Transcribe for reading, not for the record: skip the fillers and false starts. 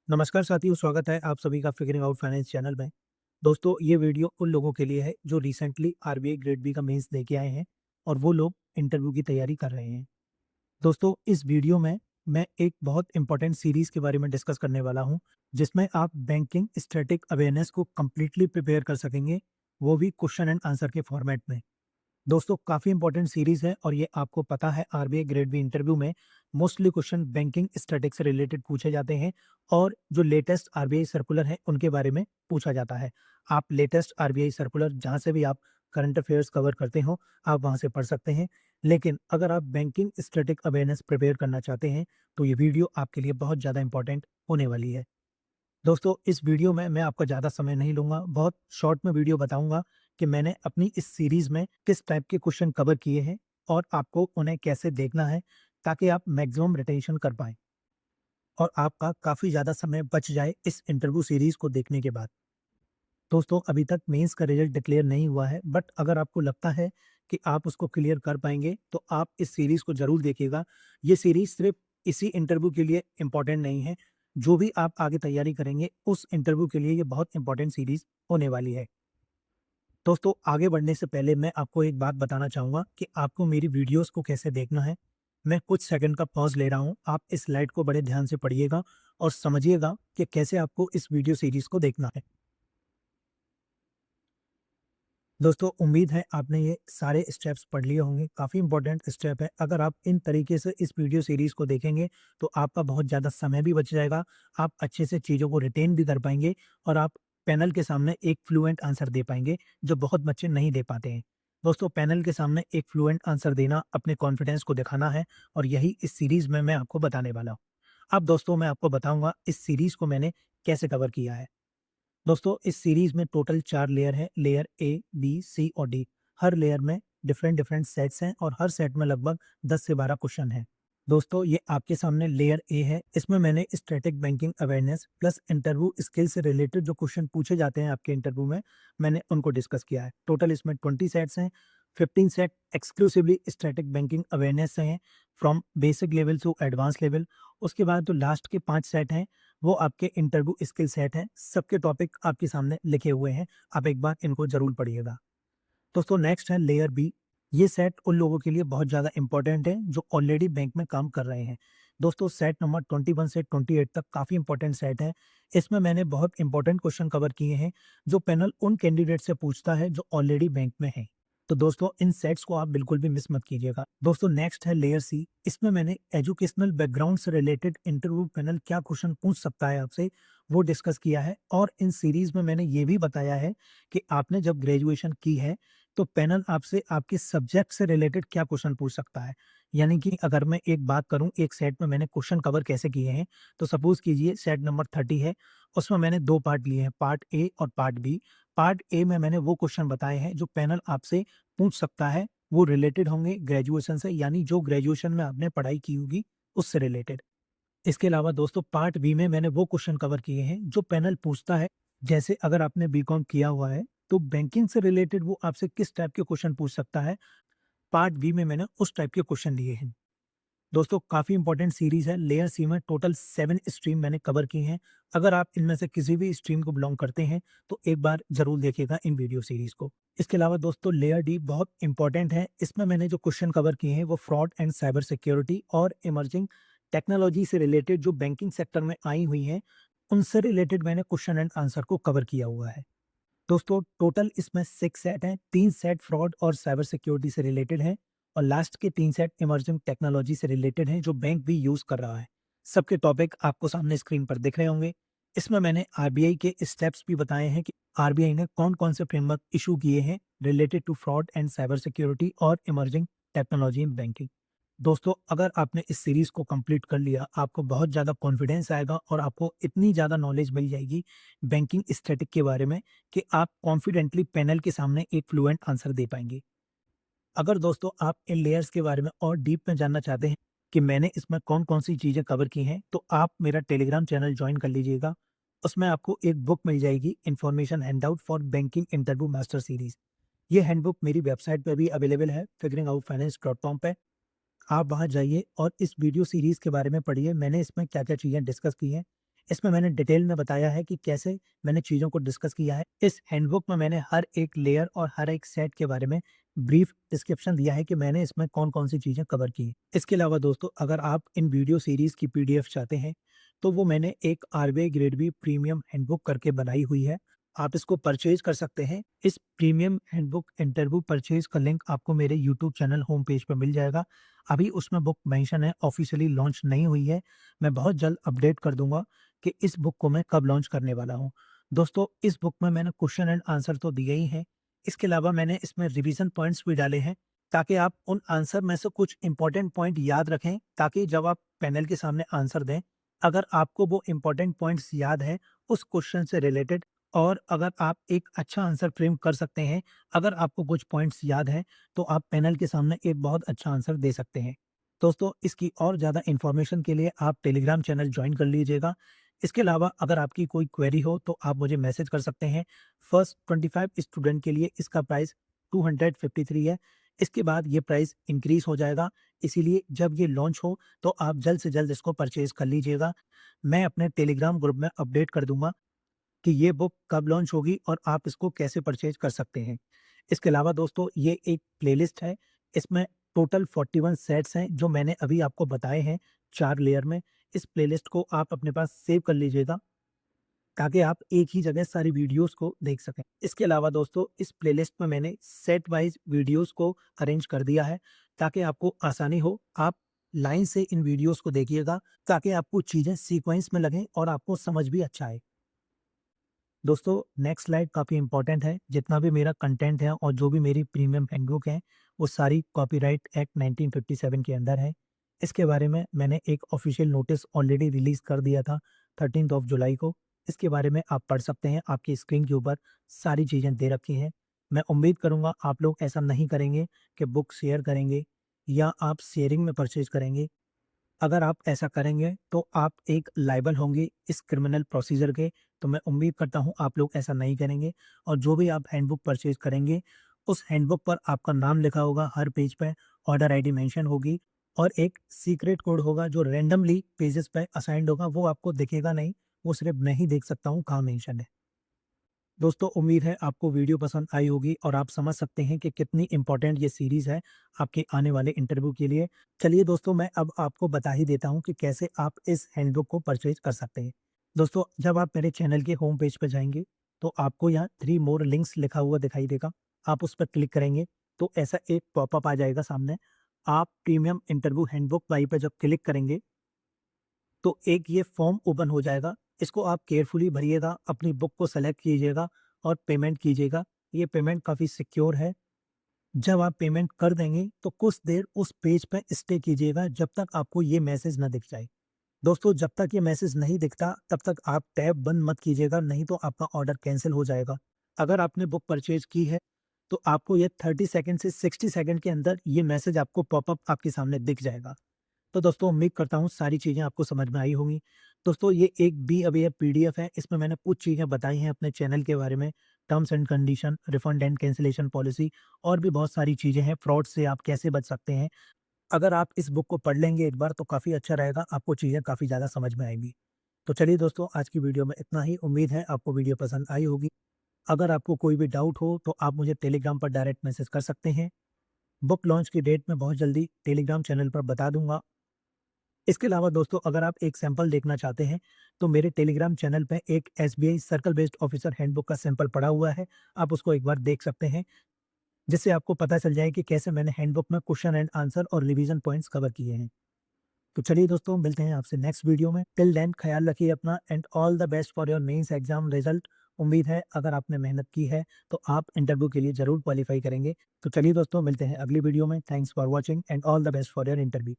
नमस्कार साथियों, स्वागत है आप सभी का फिगरिंग आउट फाइनेंस चैनल में। दोस्तों, ये वीडियो उन लोगों के लिए है जो रिसेंटली आरबीआई ग्रेड बी का मेंस दे के आए हैं और वो लोग इंटरव्यू की तैयारी कर रहे हैं। दोस्तों, इस वीडियो में मैं एक बहुत इंपॉर्टेंट सीरीज के बारे में डिस्कस करने वाला हूं, जिसमें आप बैंकिंग स्टैटिक अवेयरनेस को कंप्लीटली प्रिपेयर कर सकेंगे, वो भी क्वेश्चन एंड आंसर के फॉर्मेट में। दोस्तों, काफ़ी इंपॉर्टेंट सीरीज़ है और ये आपको पता है आरबीआई ग्रेड बी इंटरव्यू में मोस्टली क्वेश्चन बैंकिंग स्टैटिक्स से रिलेटेड पूछे जाते हैं और जो लेटेस्ट आरबीआई सर्कुलर है उनके बारे में पूछा जाता है। आप लेटेस्ट आरबीआई सर्कुलर जहाँ से भी आप करंट अफेयर्स कवर करते हो, आप वहाँ से पढ़ सकते हैं। लेकिन अगर आप बैंकिंग स्टैटिक अवेयरनेस प्रिपेयर करना चाहते हैं, तो ये वीडियो आपके लिए बहुत ज़्यादा इंपॉर्टेंट होने वाली है। दोस्तों, इस वीडियो में मैं आपका ज़्यादा समय नहीं लूँगा, बहुत शॉर्ट में वीडियो बताऊँगा कि मैंने अपनी इस सीरीज़ में किस टाइप के क्वेश्चन कवर किए हैं और आपको उन्हें कैसे देखना है ताकि आप मैक्सिमम रिटेंशन कर पाएँ और आपका काफ़ी ज़्यादा समय बच जाए इस इंटरव्यू सीरीज़ को देखने के बाद। दोस्तों, अभी तक मेंस का रिजल्ट डिक्लेयर नहीं हुआ है, बट अगर आपको लगता है कि आप उसको क्लियर कर पाएँगे, तो आप इस सीरीज़ को ज़रूर देखिएगा। ये सीरीज़ सिर्फ़ इसी इंटरव्यू के लिए इम्पोर्टेंट नहीं है, जो भी आप आगे तैयारी करेंगे, उस इंटरव्यू के लिए ये बहुत इम्पोर्टेंट सीरीज़ होने वाली है। दोस्तों, आगे बढ़ने से पहले मैं आपको एक बात बताना चाहूँगा कि आपको मेरी वीडियोज़ को कैसे देखना है। मैं कुछ सेकंड का पॉज़ ले रहा हूँ, आप इस स्लाइड को बड़े ध्यान से पढ़िएगा और समझिएगा कि कैसे आपको इस वीडियो सीरीज़ को देखना है। दोस्तों, उम्मीद है आपने ये सारे स्टेप्स पढ़ लिए होंगे, काफ़ी इंपॉर्टेंट स्टेप है। अगर आप इन तरीके से इस वीडियो सीरीज़ को देखेंगे, तो आपका बहुत ज़्यादा समय भी बच जाएगा, आप अच्छे से चीज़ों को रिटेन भी कर पाएँगे और आप पैनल के सामने एक फ्लुएंट आंसर दे पाएँगे, जो बहुत बच्चे नहीं दे पाते हैं। दोस्तों, पैनल के सामने एक फ्लुएंट आंसर देना अपने कॉन्फिडेंस को दिखाना है और यही इस सीरीज़ में मैं आपको बताने वाला हूँ। अब दोस्तों, मैं आपको बताऊँगा इस सीरीज़ को मैंने कैसे कवर किया है। दोस्तों, इस सीरीज में टोटल 4 लेयर हैं, लेयर ए, बी, सी और डी। हर लेयर में डिफरेंट सेट्स हैं और हर सेट में लगभग 10 से 12 क्वेश्चन हैं। दोस्तों, ये आपके सामने लेयर ए है। इसमें मैंने static banking awareness plus interview skill से रिलेटेड जो क्वेश्चन पूछे जाते हैं आपके इंटरव्यू में, मैंने उनको डिस्कस किया है। टोटल इसमें 20 सेट्स हैं। 15 set exclusively static banking awareness से हैं, from basic level to advance level. उसके बाद जो लास्ट के 5 सेट हैं, वो आपके इंटरव्यू स्किल सेट हैं। सबके टॉपिक आपके सामने लिखे हुए हैं। आप एक बार इनको ज़रूर पढ़िएगा। दोस्तों, नेक्स्ट है लेयर बी। ये सेट उन लोगों के लिए बहुत ज़्यादा इंपॉर्टेंट है जो ऑलरेडी बैंक में काम कर रहे हैं। दोस्तों, सेट नंबर 21 से 28 तक काफ़ी इंपॉर्टेंट सेट है। इसमें मैंने बहुत इंपॉर्टेंट क्वेश्चन कवर किए हैं जो पैनल उन कैंडिडेट से पूछता है जो ऑलरेडी बैंक में हैं। तो दोस्तों, इन सेट्स को आप बिल्कुल भी मिस मत कीजिएगा। दोस्तों, नेक्स्ट है लेयर सी। इसमें मैंने एजुकेशनल बैकग्राउंड से रिलेटेड इंटरव्यू पैनल क्या क्वेश्चन पूछ सकता है आपसे, वो डिस्कस किया है और इन सीरीज में मैंने ये भी बताया है कि आपने जब ग्रेजुएशन की है, तो पैनल आपसे आपके सब्जेक्ट से रिलेटेड क्या क्वेश्चन पूछ सकता है। यानी कि अगर मैं एक बात करूँ, एक सेट में मैंने क्वेश्चन कवर कैसे किए हैं, तो सपोज़ कीजिए सेट नंबर 30 है, उसमें मैंने 2 पार्ट लिए हैं, पार्ट ए और पार्ट बी। पार्ट ए में मैंने वो क्वेश्चन बताए हैं जो पैनल आपसे पूछ सकता है, वो रिलेटेड होंगे ग्रेजुएशन से, यानी जो ग्रेजुएशन में आपने पढ़ाई की होगी, उससे रिलेटेड। इसके अलावा दोस्तों, पार्ट बी में मैंने वो क्वेश्चन कवर किए हैं जो पैनल पूछता है, जैसे अगर आपने बीकॉम किया हुआ है, तो बैंकिंग से रिलेटेड वो आपसे किस टाइप के क्वेश्चन पूछ सकता है। पार्ट बी में मैंने उस टाइप के क्वेश्चन लिए हैं। दोस्तों, काफ़ी इंपॉर्टेंट सीरीज़ है। लेयर सी में टोटल 7 स्ट्रीम मैंने कवर की हैं। अगर आप इनमें से किसी भी स्ट्रीम को बिलॉन्ग करते हैं, तो एक बार ज़रूर देखिएगा इन वीडियो सीरीज़ को। इसके अलावा दोस्तों, लेयर डी बहुत इंपॉर्टेंट है। इसमें मैंने जो क्वेश्चन कवर किए हैं, वो फ्रॉड एंड साइबर सिक्योरिटी और इमर्जिंग टेक्नोलॉजी से रिलेटेड जो बैंकिंग सेक्टर में आई हुई हैं, उनसे रिलेटेड मैंने क्वेश्चन एंड आंसर को कवर किया हुआ है। दोस्तों, टोटल इसमें 6 सेट हैं, 3 सेट फ्रॉड और साइबर सिक्योरिटी से रिलेटेड हैं और लास्ट के 3 सेट इमर्जिंग टेक्नोलॉजी से रिलेटेड हैं जो बैंक भी यूज़ कर रहा है। सबके टॉपिक आपको सामने स्क्रीन पर दिख रहे होंगे। इसमें मैंने आरबीआई के स्टेप्स भी बताए हैं कि आरबीआई ने कौन-कौन से फ्रेमवर्क इश्यू किए हैं related to fraud and cyber security और इमर्जिंग टेक्नोलॉजी इन बैंकिंग। दोस्तों, अगर आपने इस सीरीज़ को कंप्लीट कर लिया, आपको बहुत ज़्यादा कॉन्फिडेंस आएगा और आपको इतनी ज़्यादा नॉलेज मिल जाएगी बैंकिंग स्टैटिक के बारे में कि आप कॉन्फिडेंटली पैनल के सामने एक फ्लुएंट आंसर दे पाएँगे। अगर दोस्तों, आप इन लेयर्स के बारे में और डीप में जानना चाहते हैं कि मैंने इसमें कौन-कौन सी चीज़ें कवर की हैं, तो आप मेरा टेलीग्राम चैनल जॉइन कर लीजिएगा। उसमें आपको एक बुक मिल जाएगी, information handout for banking interview master series. ये हैंडबुक मेरी वेबसाइट पे भी अवेलेबल है, figuringoutfinance.com पे। आप वहाँ जाइए और इस वीडियो सीरीज़ के बारे में पढ़िए, मैंने इसमें क्या-क्या चीज़ें डिस्कस की हैं। इसमें मैंने डिटेल में बताया है कि कैसे मैंने चीज़ों को डिस्कस किया है। इस हैंडबुक में मैंने हर एक लेयर और हर एक सेट के बारे में ब्रीफ डिस्क्रिप्शन दिया है कि मैंने इसमें कौन-कौन सी चीज़ें कवर की हैं। इसके अलावा दोस्तों, अगर आप इन वीडियो सीरीज़ की पीडीएफ चाहते हैं, तो वो मैंने एक RBI grade B premium handbook करके बनाई हुई है। आप इसको परचेज़ कर सकते हैं। इस प्रीमियम हैंडबुक इंटरव्यू परचेज़ का लिंक आपको मेरे यूट्यूब चैनल होम पेज पे मिल जाएगा। अभी उसमें बुक मेंशन है, ऑफ़िशियली लॉन्च नहीं हुई है। मैं बहुत जल्द अपडेट कर दूँगा कि इस बुक को मैं कब लॉन्च करने वाला हूँ। दोस्तों, इस बुक में मैंने क्वेश्चन एंड आंसर तो दिए ही हैं। इसके अलावा मैंने इसमें रिवीजन पॉइंट्स भी डाले हैं, ताकि आप उन आंसर में से कुछ इंपॉर्टेंट पॉइंट याद रखें, ताकि जब आप पैनल के सामने आंसर दें, अगर आपको वो इंपॉर्टेंट पॉइंट्स याद हैं उस क्वेश्चन से रिलेटेड, और अगर आप एक अच्छा आंसर फ्रेम कर सकते हैं, अगर आपको कुछ पॉइंट्स याद हैं, तो आप पैनल के सामने एक बहुत अच्छा आंसर दे सकते हैं। दोस्तों, इसकी और ज़्यादा इन्फॉर्मेशन के लिए आप टेलीग्राम चैनल जॉइन कर लीजिएगा। इसके अलावा अगर आपकी कोई क्वेरी हो तो आप मुझे मैसेज कर सकते हैं। फर्स्ट 25 स्टूडेंट के लिए इसका प्राइस 253 है। इसके बाद ये प्राइस इंक्रीज़ हो जाएगा, इसीलिए जब ये लॉन्च हो तो आप जल्द से जल्द इसको परचेज़ कर लीजिएगा। मैं अपने टेलीग्राम ग्रुप में अपडेट कर दूँगा कि ये बुक कब लॉन्च होगी और आप इसको कैसे परचेज़ कर सकते हैं। इसके अलावा दोस्तों, ये एक प्लेलिस्ट है, इसमें टोटल 41 सेट्स हैं जो मैंने अभी आपको बताए हैं 4 लेयर में। इस प्लेलिस्ट को आप अपने पास सेव कर लीजिएगा, ताकि आप एक ही जगह सारी वीडियोज़ को देख सकें। इसके अलावा दोस्तों, इस प्लेलिस्ट में मैंने सेट वाइज़ वीडियोज़ को अरेंज कर दिया है, ताकि आपको आसानी हो। आप लाइन से इन वीडियोज़ को देखिएगा, ताकि आपको चीज़ें सीक्वेंस में लगें और आपको समझ भी अच्छा आए। दोस्तों, नेक्स्ट स्लाइड काफ़ी इंपॉर्टेंट है। जितना भी मेरा कंटेंट है और जो भी मेरी प्रीमियम हैंडबुक है, वो सारी कॉपीराइट एक्ट 1957 के अंदर है। इसके बारे में मैंने एक ऑफ़िशियल नोटिस ऑलरेडी रिलीज़ कर दिया था 13th ऑफ जुलाई को। इसके बारे में आप पढ़ सकते हैं, आपकी स्क्रीन के ऊपर सारी चीज़ें दे रखी हैं। मैं उम्मीद करूँगा आप लोग ऐसा नहीं करेंगे कि बुक शेयर करेंगे या आप शेयरिंग में परचेज़ करेंगे। अगर आप ऐसा करेंगे तो आप एक लायबल होंगे इस क्रिमिनल प्रोसीजर के, तो मैं उम्मीद करता हूँ आप लोग ऐसा नहीं करेंगे। और जो भी आप हैंडबुक परचेज़ करेंगे, उस हैंडबुक पर आपका नाम लिखा होगा हर पेज पे, ऑर्डर आईडी मेंशन होगी और एक सीक्रेट कोड होगा जो रैंडमली पेजेज़ पे असाइन्ड होगा, वो आपको दिखेगा नहीं, वो सिर्फ़ मैं ही देख सकता हूँ कहाँ मेंशन है। दोस्तों, उम्मीद है आपको वीडियो पसंद आई होगी और आप समझ सकते हैं कि कितनी इम्पोर्टेंट ये सीरीज़ है आपके आने वाले इंटरव्यू के लिए। चलिए दोस्तों, मैं अब आपको बता ही देता हूँ कि कैसे आप इस हैंडबुक को परचेज़ कर सकते हैं। दोस्तों, जब आप मेरे चैनल के होम पेज पे जाएँगे, तो आपको यहाँ 3 मोर लिंक्स लिखा हुआ दिखाई देगा। आप उस पर क्लिक करेंगे, तो ऐसा एक पॉपअप आ जाएगा सामने। आप प्रीमियम इंटरव्यू हैंडबुक वाई पे जब क्लिक करेंगे, तो एक ये फॉर्म ओपन हो जाएगा। इसको आप केयरफुली भरिएगा, अपनी बुक को सेलेक्ट कीजिएगा और पेमेंट कीजिएगा। ये पेमेंट काफ़ी सिक्योर है। जब आप पेमेंट कर देंगे, तो कुछ देर उस पेज पे स्टे कीजिएगा जब तक आपको ये मैसेज ना दिख जाए। दोस्तों, जब तक ये मैसेज नहीं दिखता, तब तक आप टैब बंद मत कीजिएगा, नहीं तो आपका ऑर्डर कैंसल हो जाएगा। अगर आपने बुक परचेज़ की है, तो आपको ये 30 सेकंड से 60 सेकंड के अंदर ये मैसेज आपको पॉपअप आपके सामने दिख जाएगा। तो दोस्तों, उम्मीद करता हूँ सारी चीज़ें आपको समझ में आई होंगी। दोस्तों, ये एक बी अवे पीडीएफ है, इसमें मैंने कुछ चीज़ें बताई हैं अपने चैनल के बारे में, terms and condition, refund and cancellation policy और भी बहुत सारी चीज़ें हैं, फ्रॉड से आप कैसे बच सकते हैं। अगर आप इस बुक को पढ़ लेंगे एक बार तो काफ़ी अच्छा रहेगा, आपको चीज़ें काफ़ी ज़्यादा समझ में आएँगी। तो चलिए दोस्तों, आज की वीडियो में इतना ही, उम्मीद है आपको वीडियो पसंद आई होगी। अगर आपको कोई भी डाउट हो तो आप मुझे टेलीग्राम पर डायरेक्ट मैसेज कर सकते हैं। बुक लॉन्च की डेट मैं बहुत जल्दी टेलीग्राम चैनल पर बता दूँगा। इसके अलावा दोस्तों, अगर आप एक सैंपल देखना चाहते हैं, तो मेरे टेलीग्राम चैनल पे एक SBI circle based officer handbook का सैंपल पड़ा हुआ है। आप उसको एक बार देख सकते हैं, जिससे आपको पता चल जाए कि कैसे मैंने हैंडबुक में क्वेश्चन एंड आंसर और रिवीजन पॉइंट्स कवर किए हैं। तो चलिए दोस्तों, मिलते हैं आपसे नेक्स्ट वीडियो में। टिल देन ख्याल रखिए अपना and all the best for your mains exam result. उम्मीद है अगर आपने मेहनत की है, तो आप इंटरव्यू के लिए ज़रूर क्वालीफाई करेंगे। तो चलिए दोस्तों, मिलते हैं अगली वीडियो में। Thanks for watching and all the best for your interview.